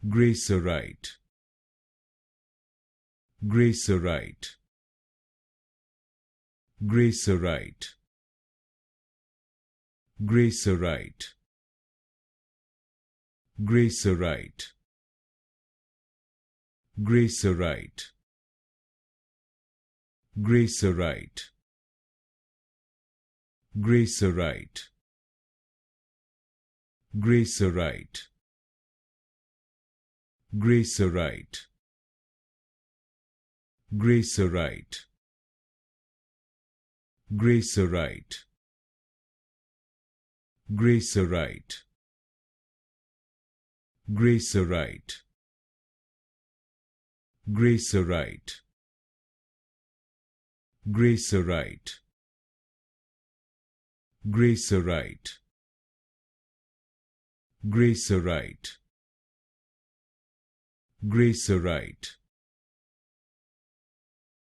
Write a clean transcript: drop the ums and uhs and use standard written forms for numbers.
Graeserite, Graeserite, Graeserite, Graeserite, Graeserite, Graeserite, Graeserite, Graeserite, Graeserite, Graeserite, Graeserite, Graeserite, Graeserite, Graeserite, Graeserite, Graeserite, Graeserite, Graeserite, Graeserite,